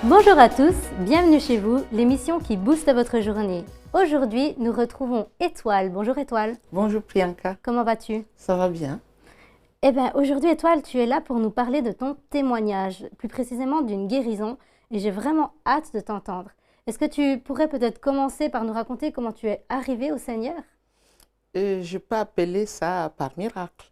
Bonjour à tous, bienvenue chez vous, l'émission qui booste votre journée. Aujourd'hui, nous retrouvons Étoile. Bonjour Étoile. Bonjour Priyanka. Comment vas-tu? Ça va bien? Eh bien, aujourd'hui Étoile, tu es là pour nous parler de ton témoignage, plus précisément d'une guérison, et j'ai vraiment hâte de t'entendre. Est-ce que tu pourrais peut-être commencer par nous raconter comment tu es arrivée au Seigneur? Je peux appeler ça par miracle.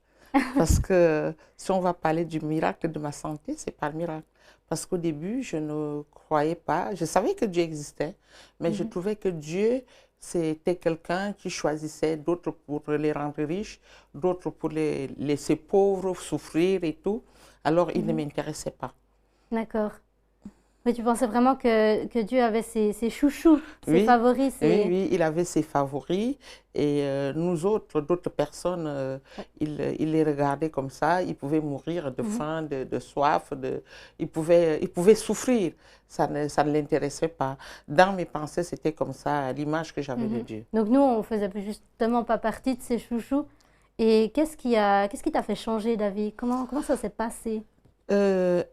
Parce que si on va parler du miracle de ma santé, c'est par miracle. Parce qu'au début, je ne croyais pas, je savais que Dieu existait, mais je trouvais que Dieu, c'était quelqu'un qui choisissait d'autres pour les rendre riches, d'autres pour les laisser pauvres, souffrir et tout. Alors, il ne m'intéressait pas. D'accord. Mais tu pensais vraiment que Dieu avait ses chouchous, ses Oui, favoris, oui, ses... oui, il avait ses favoris et nous autres, d'autres personnes, il les regardait comme ça, ils pouvaient mourir de faim, de soif, ils pouvaient souffrir, ça ne l'intéressait pas. Dans mes pensées, c'était comme ça, l'image que j'avais de Dieu. Donc nous, on faisait justement pas partie de ces chouchous. Et qu'est-ce qui t'a fait changer d'avis? Comment ça s'est passé? Euh,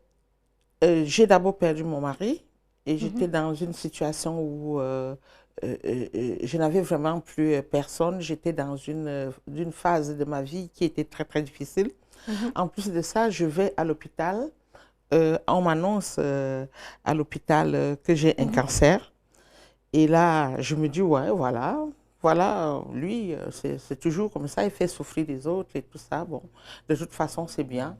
j'ai d'abord perdu mon mari et j'étais dans une situation où je n'avais vraiment plus personne. J'étais dans une phase de ma vie qui était très, très difficile. En plus de ça, je vais à l'hôpital. On m'annonce à l'hôpital que j'ai un cancer. Et là, je me dis, ouais, voilà, lui, c'est toujours comme ça, il fait souffrir les autres et tout ça. Bon, de toute façon, c'est bien.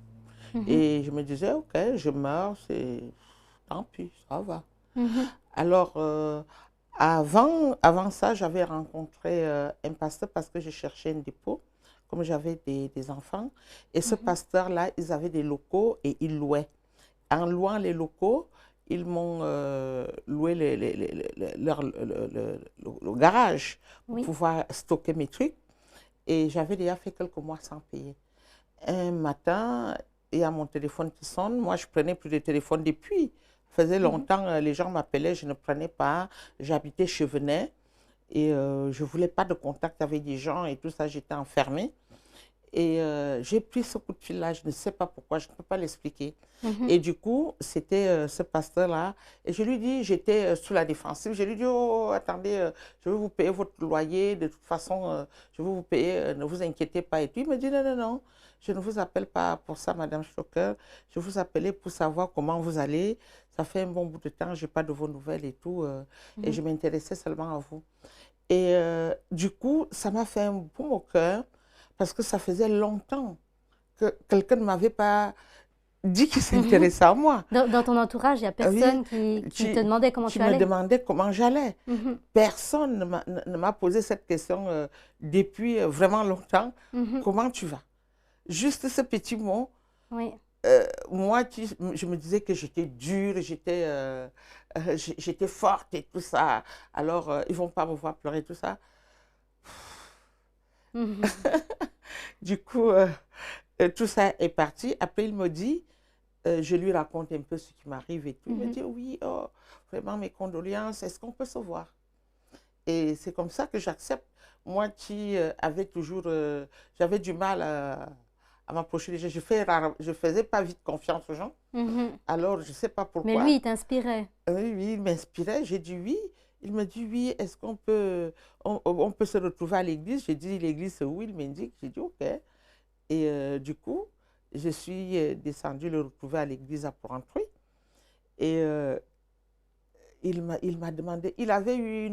Et je me disais, ok, je meurs, c'est tant pis, ça va. Alors, avant ça, j'avais rencontré un pasteur parce que je cherchais un dépôt, comme j'avais des enfants. Et ce pasteur-là, ils avaient des locaux et ils louaient. En louant les locaux, ils m'ont loué le garage pour Oui. pouvoir stocker mes trucs. Et j'avais déjà fait quelques mois sans payer. Un matin, il y a mon téléphone qui sonne. Moi, je prenais plus de téléphone depuis. Ça faisait longtemps, les gens m'appelaient, je ne prenais pas. J'habitais Chevenay et je ne voulais pas de contact avec des gens et tout ça, j'étais enfermée. Et j'ai pris ce coup de fil-là, je ne sais pas pourquoi, je ne peux pas l'expliquer. Et du coup, c'était ce pasteur-là. Et je lui dis, j'étais sous la défensive. Je lui dis, oh, attendez, je vais vous payer votre loyer. De toute façon, je vais vous payer, ne vous inquiétez pas. Et puis, il me dit, non, non, non, je ne vous appelle pas pour ça, Madame Stocker. Je vous appelais pour savoir comment vous allez. Ça fait un bon bout de temps, je n'ai pas de vos nouvelles et tout. Et je m'intéressais seulement à vous. Et du coup, ça m'a fait un baume au cœur parce que ça faisait longtemps que quelqu'un ne m'avait pas dit qu'il s'intéressait à moi. Dans ton entourage, il n'y a personne qui te demandait comment tu allais? Qui me demandait comment j'allais. Personne ne m'a posé cette question depuis vraiment longtemps. Comment tu vas? Juste ce petit mot. Oui. Moi, je me disais que j'étais dure, j'étais forte et tout ça. Alors, ils ne vont pas me voir pleurer, tout ça. Du coup, tout ça est parti. Après, il me dit, je lui raconte un peu ce qui m'arrive et tout. Il me dit, oui, oh, vraiment mes condoléances, est-ce qu'on peut se voir? Et c'est comme ça que j'accepte. Moi qui avais toujours, j'avais du mal à m'approcher des gens. Je faisais pas vite confiance aux gens. Alors, je ne sais pas pourquoi. Mais lui, il t'inspirait. Oui, oui, il m'inspirait. J'ai dit oui. Il me dit oui, est-ce qu'on peut, on peut se retrouver à l'église? J'ai dit l'église, c'est où? Il m'indique. J'ai dit ok. Et du coup, je suis descendue le retrouver à l'église à Porrentruy. Et il m'a demandé, il avait eu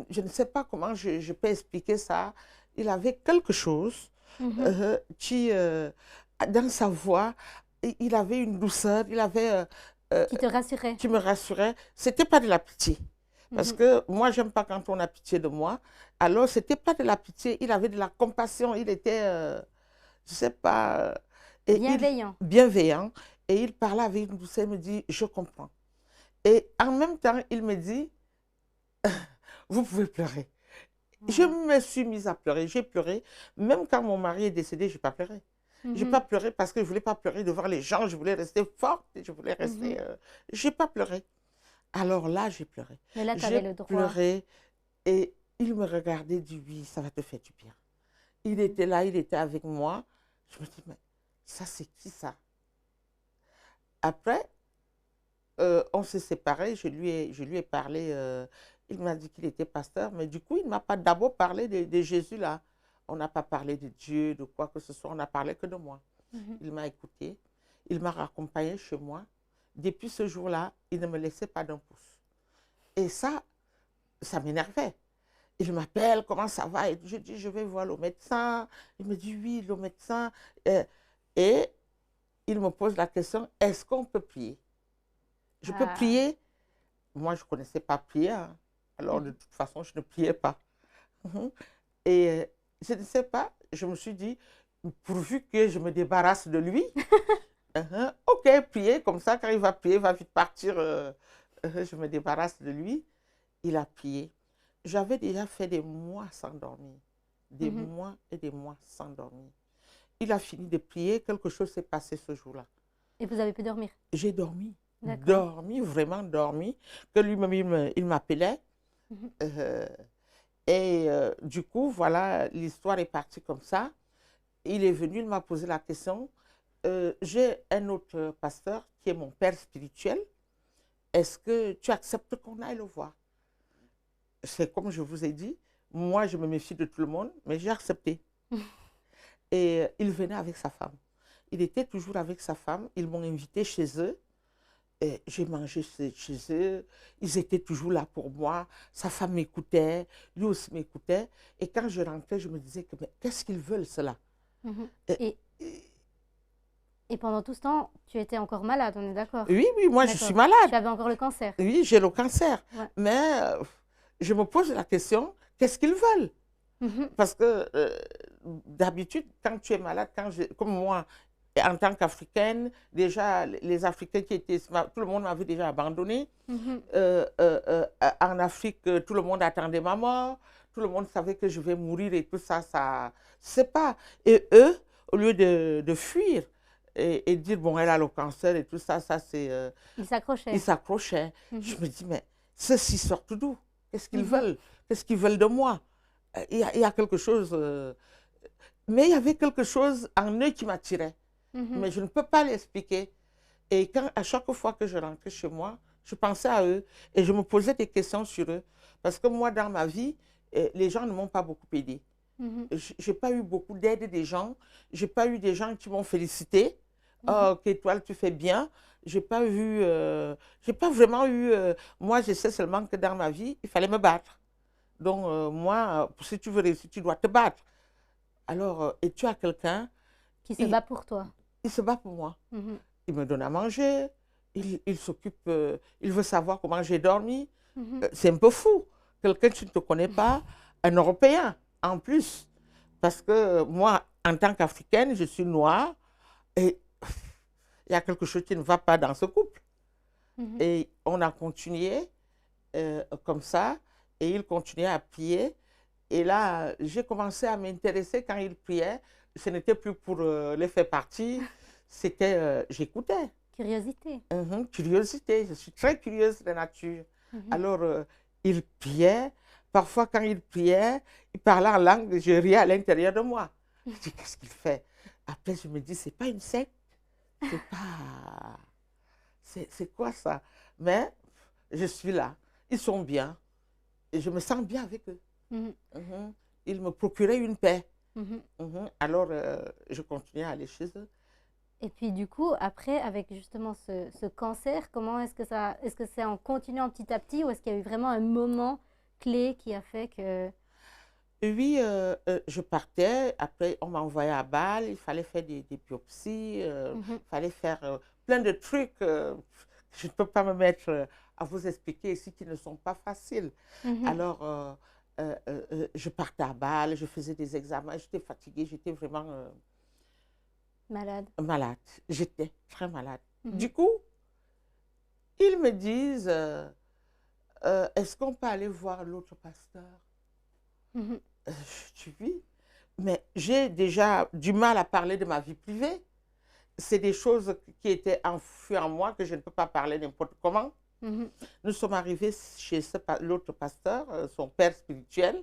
je ne sais pas comment je peux expliquer ça, il avait quelque chose qui, dans sa voix, il avait une douceur, il avait... Qui te rassurait. qui me rassurait. Ce n'était pas de la pitié. Parce que moi, je n'aime pas quand on a pitié de moi. Alors, ce n'était pas de la pitié, il avait de la compassion, il était, je ne sais pas... Bienveillant. Bienveillant. Et il parlait avec une douceur, il me dit, je comprends. Et en même temps, il me dit, vous pouvez pleurer. Je me suis mise à pleurer, j'ai pleuré. Même quand mon mari est décédé, je n'ai pas pleuré. Je n'ai pas pleuré parce que je ne voulais pas pleurer devant les gens, je voulais rester forte, je voulais rester... je n'ai pas pleuré. Alors là, j'ai pleuré. Mais là, tu avais le droit. J'ai pleuré et il me regardait et dit, oui, ça va te faire du bien. Il était là, il était avec moi. Je me dis, mais ça, c'est qui ça? Après, on s'est séparés, je lui ai parlé, il m'a dit qu'il était pasteur, mais du coup, il ne m'a pas d'abord parlé de Jésus là. On n'a pas parlé de Dieu, de quoi que ce soit, on n'a parlé que de moi. Mhm. Il m'a écouté, il m'a raccompagné chez moi. Depuis ce jour-là, il ne me laissait pas d'un pouce. Et ça m'énervait. Il m'appelle, comment ça va? Et je dis, je vais voir le médecin. Il me dit, oui, le médecin. Et il me pose la question, est-ce qu'on peut prier? Je peux Ah. prier? Moi, je ne connaissais pas prier, hein. Alors, de Mhm. toute façon, je ne priais pas. Mhm. Et je ne sais pas, je me suis dit, pourvu que je me débarrasse de lui, ok, prier, comme ça, quand il va prier, il va vite partir, je me débarrasse de lui. Il a prié. J'avais déjà fait des mois sans dormir, des Mhm. mois et des mois sans dormir. Il a fini de prier, quelque chose s'est passé ce jour-là. Et vous avez pu dormir? J'ai dormi, D'accord. dormi, vraiment dormi, que lui-même, il m'appelait. Mhm. euh, et du coup, voilà, l'histoire est partie comme ça. Il est venu, il m'a posé la question. J'ai un autre pasteur qui est mon père spirituel. Est-ce que tu acceptes qu'on aille le voir? C'est comme je vous ai dit, moi je me méfie de tout le monde, mais j'ai accepté. Et il venait avec sa femme. Il était toujours avec sa femme. Ils m'ont invité chez eux. J'ai mangé chez eux. Ils étaient toujours là pour moi. Sa femme m'écoutait. Lui aussi m'écoutait. Et quand je rentrais, je me disais que mais qu'est-ce qu'ils veulent, cela? Mhm. Et- Et, et pendant tout ce temps, tu étais encore malade, on est d'accord? oui, oui, moi je suis D'accord. malade. Tu avais encore le cancer? Oui, j'ai le cancer. Ouais. Mais je me pose la question, qu'est-ce qu'ils veulent? Mhm. Parce que d'habitude, quand tu es malade, comme moi, et en tant qu'Africaine, déjà, les Africains qui étaient, tout le monde m'avait déjà abandonné. Mhm. En Afrique, tout le monde attendait ma mort. Tout le monde savait que je vais mourir et tout ça, c'est pas. Et eux, au lieu de fuir et dire, bon, elle a le cancer et tout ça, c'est. Il Ils s'accrochait. s'accrochaient. Je Mhm. me dis, mais ceux-ci sortent d'où? Qu'est-ce qu'ils Mhm. veulent? Qu'est-ce qu'ils veulent de moi? Il y a quelque chose. Mais il y avait quelque chose en eux qui m'attirait. Mhm. Mais je ne peux pas l'expliquer. Et à chaque fois que je rentrais chez moi, je pensais à eux et je me posais des questions sur eux. Parce que moi, dans ma vie, les gens ne m'ont pas beaucoup aidé. Mhm. Je n'ai pas eu beaucoup d'aide des gens. Je n'ai pas eu des gens qui m'ont félicité. Mhm. Oh, qu'Étoile, tu fais bien. J'ai pas vraiment eu. Moi, je sais seulement que dans ma vie, il fallait me battre. Donc, moi, si tu veux réussir, tu dois te battre. Alors, et tu as quelqu'un, Qui se il, bat pour toi. il se bat pour moi. Mhm. Il me donne à manger, il s'occupe, il veut savoir comment j'ai dormi. Mhm. C'est un peu fou. Quelqu'un que tu ne te connais pas, un Européen en plus. Parce que moi, en tant qu'Africaine, je suis noire et il y a quelque chose qui ne va pas dans ce couple. Mhm. Et on a continué comme ça et il continuait à prier. Et là, j'ai commencé à m'intéresser quand il priait. Ce n'était plus pour les faire partie, c'était, j'écoutais. Curiosité. Curiosité, je suis très curieuse de nature. Mhm. Alors, il priait. Parfois, quand il priait, il parlait en langue, je riais à l'intérieur de moi. Je dis, qu'est-ce qu'il fait? Après, je me dis, c'est pas une secte, c'est pas. C'est quoi ça? Mais je suis là. Ils sont bien. Et je me sens bien avec eux. Mhm. Mhm. Ils me procuraient une paix. Mhm. Alors, je continuais à aller chez eux. Et puis du coup, après, avec justement ce cancer, comment est-ce que c'est en continuant petit à petit ou est-ce qu'il y a eu vraiment un moment clé qui a fait que... Et oui, je partais. Après, on m'a envoyé à Bâle. Il fallait faire des biopsies. Mhm. Il fallait faire plein de trucs. Je ne peux pas me mettre à vous expliquer ici qui ne sont pas faciles. Mhm. Alors, je partais à Bâle. Je faisais des examens. J'étais fatiguée. J'étais vraiment Malade. malade. J'étais très malade. Mhm. Du coup, ils me disent, est-ce qu'on peut aller voir l'autre pasteur? Mhm. Je dis oui, mais j'ai déjà du mal à parler de ma vie privée. C'est des choses qui étaient enfouies en moi que je ne peux pas parler n'importe comment. Mhm. Nous sommes arrivés chez l'autre pasteur, son père spirituel,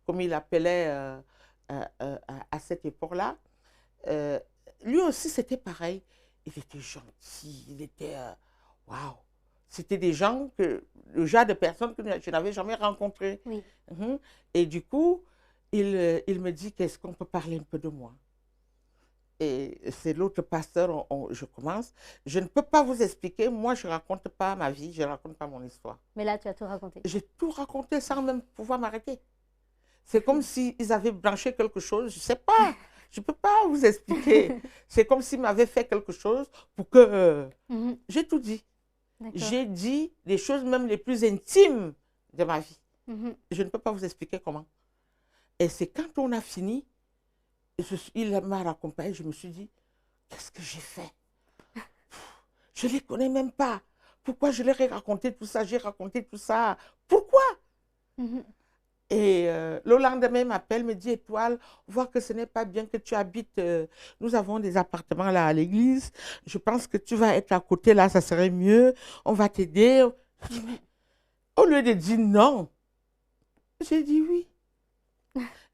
comme il appelait à cette époque-là. Euh, Lui aussi, c'était pareil. Il était gentil, il était... Waouh! C'était des gens, le genre de personnes que je n'avais jamais rencontrées. Oui. Et du coup, il me dit, qu'est-ce qu'on peut parler un peu de moi? Et c'est l'autre pasteur, je commence. Je ne peux pas vous expliquer, moi je ne raconte pas ma vie, je ne raconte pas mon histoire. Mais là, tu as tout raconté. J'ai tout raconté sans même pouvoir m'arrêter. C'est comme s'ils avaient branché quelque chose, je ne sais pas, je ne peux pas vous expliquer. C'est comme s'ils m'avaient fait quelque chose pour que... J'ai tout dit. J'ai dit les choses même les plus intimes de ma vie. Je ne peux pas vous expliquer comment. Et c'est quand on a fini, il m'a raccompagné, je me suis dit, qu'est-ce que j'ai fait? Je ne les connais même pas. Pourquoi je leur ai raconté tout ça? J'ai raconté tout ça. Pourquoi? Et le lendemain, il m'appelle, me dit, Étoile, vois que ce n'est pas bien que tu habites. Nous avons des appartements là à l'église. Je pense que tu vas être à côté là, ça serait mieux. On va t'aider. Au lieu de dire non, j'ai dit oui.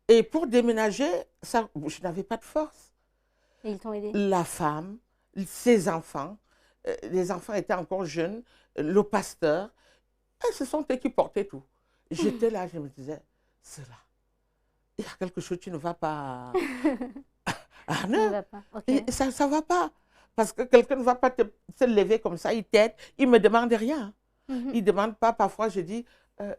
Et pour déménager, ça, je n'avais pas de force. Et ils t'ont aidé? La femme, ses enfants, les enfants étaient encore jeunes, le pasteur, ce sont eux qui portaient tout. J'étais là, je me disais, c'est là. Il y a quelque chose qui ne va pas. Ah non, va pas. Okay. Ça ne va pas. Parce que quelqu'un ne va pas se lever comme ça, il t'aide, il ne me demande rien. Il ne demande pas, parfois je dis, non,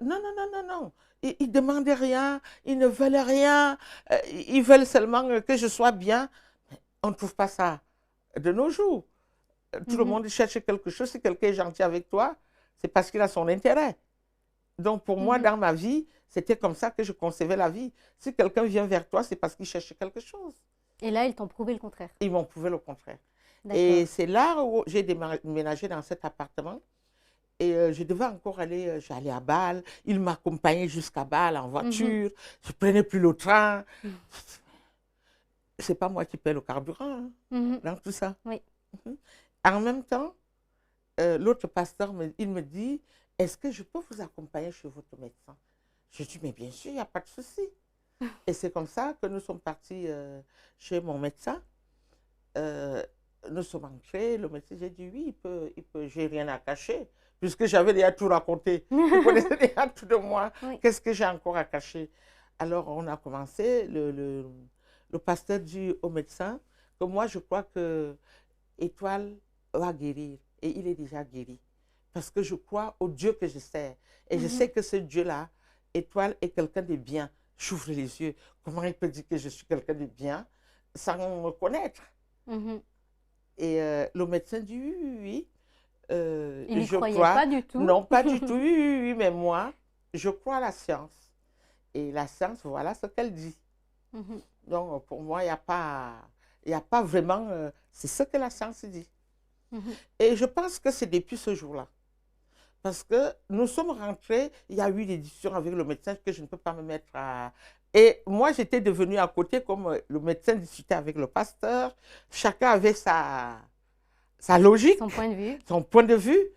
non, non, non, non. Ils ne demandent rien, ils ne veulent rien, ils veulent seulement que je sois bien. On ne trouve pas ça de nos jours. Tout le monde cherche quelque chose. Si quelqu'un est gentil avec toi, c'est parce qu'il a son intérêt. Donc pour moi, dans ma vie, c'était comme ça que je concevais la vie. Si quelqu'un vient vers toi, c'est parce qu'il cherche quelque chose. Et là, ils t'ont prouvé le contraire. Ils m'ont prouvé le contraire. Et c'est là où j'ai déménagé dans cet appartement. Et je devais encore aller, j'allais à Bâle. Il m'accompagnait jusqu'à Bâle en voiture. Je ne prenais plus le train. C'est pas moi qui paie le carburant dans tout ça. Oui. En même temps, l'autre pasteur, il me dit, est-ce que je peux vous accompagner chez votre médecin? Je dis, mais bien sûr, il n'y a pas de souci. Et c'est comme ça que nous sommes partis chez mon médecin. Nous sommes entrés, le médecin, j'ai dit, oui, il peut, j'ai rien à cacher, puisque j'avais déjà tout raconté. Il connaissait déjà tout de moi. Oui. Qu'est-ce que j'ai encore à cacher? Alors, on a commencé, le pasteur dit au médecin que moi, je crois que Étoile va guérir. Et il est déjà guéri. Parce que je crois au Dieu que je sers. Et je sais que ce Dieu-là, Étoile, est quelqu'un de bien. J'ouvre les yeux. Comment il peut dire que je suis quelqu'un de bien sans me connaître? Et le médecin dit oui, oui, oui. Il n'y croyait pas du tout. Non, pas du tout. Oui, oui, oui, mais moi, je crois à la science. Et la science, voilà ce qu'elle dit. Donc, pour moi, il n'y a pas vraiment... c'est ce que la science dit. Et je pense que c'est depuis ce jour-là. Parce que nous sommes rentrés, il y a eu des discussions avec le médecin que je ne peux pas me mettre à... Et moi, j'étais devenue à côté, comme le médecin discutait avec le pasteur. Chacun avait sa logique. Son point de vue. Son point de vue.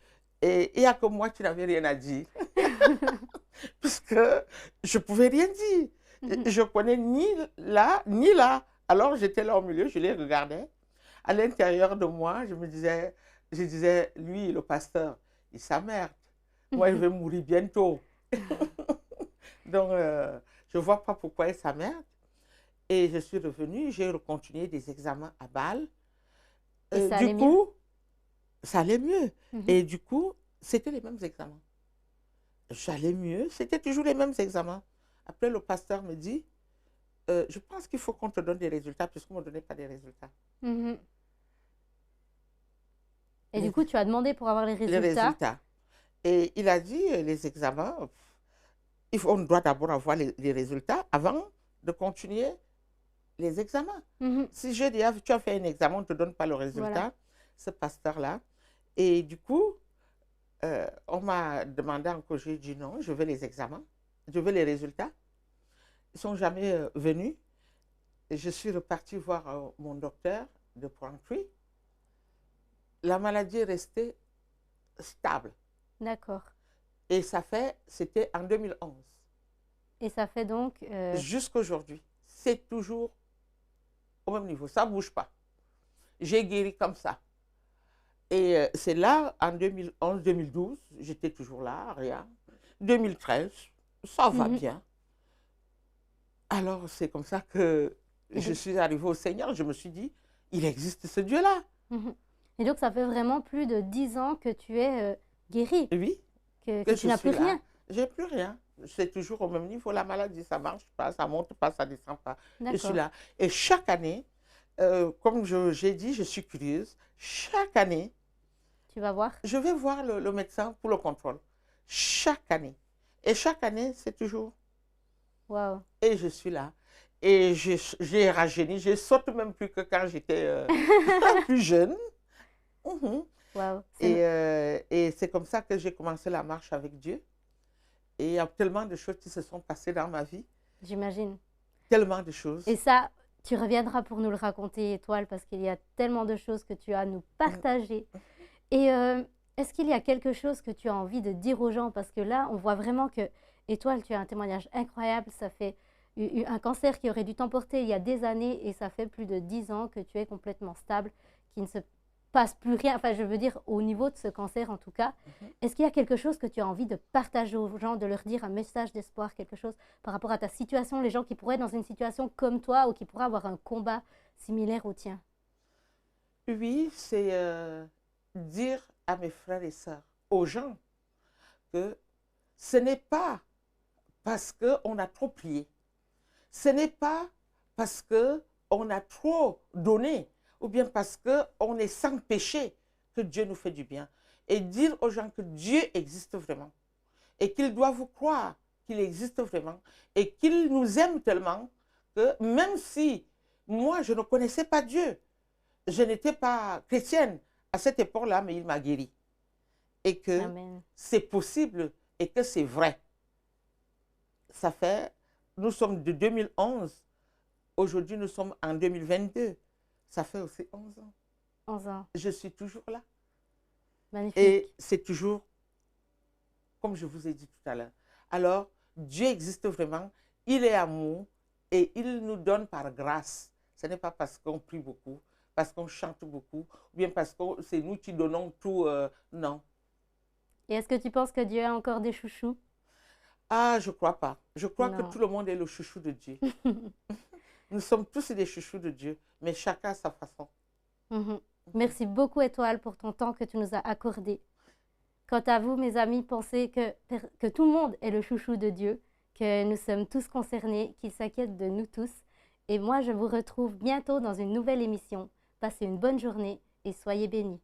Et il n'y a que moi qui n'avais rien à dire. Puisque je ne pouvais rien dire. Je ne connais ni là, ni là. Alors, j'étais là au milieu, je les regardais. À l'intérieur de moi, je disais, lui, le pasteur, il s'emmerde. Moi, je vais mourir bientôt. Donc, je ne vois pas pourquoi il s'emmerde. Et je suis revenue, j'ai continué des examens à Bâle. Et ça allait mieux? Ça allait mieux. Et du coup, c'était les mêmes examens. J'allais mieux, c'était toujours les mêmes examens. Après, le pasteur me dit, je pense qu'il faut qu'on te donne des résultats, puisqu'on ne me donnait pas des résultats. Et du coup, tu as demandé pour avoir les résultats. Les résultats. Et il a dit, les examens, on doit d'abord avoir les résultats avant de continuer les examens. Si je dis, tu as fait un examen, on ne te donne pas le résultat, voilà. Ce pasteur-là. Et du coup, on m'a demandé encore, j'ai dit non, je veux les examens, je veux les résultats. Ils ne sont jamais venus. Et je suis repartie voir mon docteur de Pointry. La maladie est restée stable. D'accord. Et c'était en 2011. Et ça fait donc... Jusqu'à aujourd'hui, c'est toujours au même niveau. Ça ne bouge pas. J'ai guéri comme ça. Et c'est là, en 2011-2012, j'étais toujours là, rien. 2013, ça va Mhm. bien. Alors, c'est comme ça que Et je donc, suis arrivée au Seigneur. Je me suis dit, il existe ce Dieu-là. mhm. Et donc, ça fait vraiment plus de 10 ans que tu es guéri, Oui, que que tu je n'as plus suis là. rien. J'ai plus rien. C'est toujours au même niveau. La maladie, ça marche pas, ça monte pas, ça descend pas. Je suis D'accord. là. Et chaque année, comme j'ai dit, je suis curieuse. Chaque année, Tu vas voir. je vais voir le médecin pour le contrôle. Chaque année. Et chaque année, c'est toujours. Waouh. Et je suis là. Et j'ai rajeuni. Je saute même plus que quand j'étais plus jeune. Mhm. Waouh. Et c'est comme ça que j'ai commencé la marche avec Dieu. Et il y a tellement de choses qui se sont passées dans ma vie. J'imagine. Tellement de choses. Et ça, tu reviendras pour nous le raconter, Étoile, parce qu'il y a tellement de choses que tu as à nous Mm. partager. Et est-ce qu'il y a quelque chose que tu as envie de dire aux gens? Parce que là, on voit vraiment que, Étoile, tu as un témoignage incroyable. Ça fait un cancer qui aurait dû t'emporter il y a des années et ça fait plus de 10 ans que tu es complètement stable, qu'il ne se passe plus rien. Enfin, je veux dire, au niveau de ce cancer en tout cas. Mhm. Est-ce qu'il y a quelque chose que tu as envie de partager aux gens, de leur dire un message d'espoir, quelque chose par rapport à ta situation, les gens qui pourraient être dans une situation comme toi ou qui pourraient avoir un combat similaire au tien? Oui, c'est dire à mes frères et sœurs, aux gens, que ce n'est pas parce qu'on a trop prié, ce n'est pas parce qu'on a trop donné, ou bien parce qu'on est sans péché que Dieu nous fait du bien. Et dire aux gens que Dieu existe vraiment et qu'ils doivent croire qu'il existe vraiment et qu'il nous aime tellement que même si moi, je ne connaissais pas Dieu, je n'étais pas chrétienne à cette époque-là, mais il m'a guéri. Et que Amen. c'est possible et que c'est vrai. Ça fait, nous sommes de 2011, aujourd'hui nous sommes en 2022. Ça fait aussi 11 ans. 11 ans. Je suis toujours là. Magnifique. Et c'est toujours comme je vous ai dit tout à l'heure. Alors, Dieu existe vraiment, il est amour et il nous donne par grâce. Ce n'est pas parce qu'on prie beaucoup, parce qu'on chante beaucoup, ou bien parce que c'est nous qui donnons tout. Non. Et est-ce que tu penses que Dieu a encore des chouchous? Ah, je ne crois pas. Je crois que Non. tout le monde est le chouchou de Dieu. Nous sommes tous des chouchous de Dieu, mais chacun à sa façon. Mhm. Merci beaucoup, Étoile, pour ton temps que tu nous as accordé. Quant à vous, mes amis, pensez que tout le monde est le chouchou de Dieu, que nous sommes tous concernés, qu'il s'inquiète de nous tous. Et moi, je vous retrouve bientôt dans une nouvelle émission. Passez une bonne journée et soyez bénis.